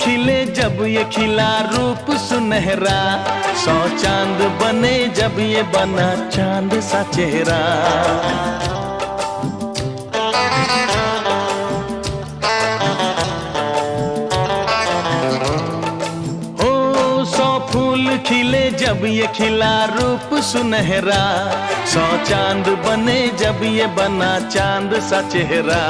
खिले जब ये खिला रूप सुनहरा, 100 चांद बने जब ये बना चांद सा चेहरा। ओ 100 फूल खिले जब ये खिला रूप सुनहरा, 100 चांद बने जब ये बना चांद सा चेहरा।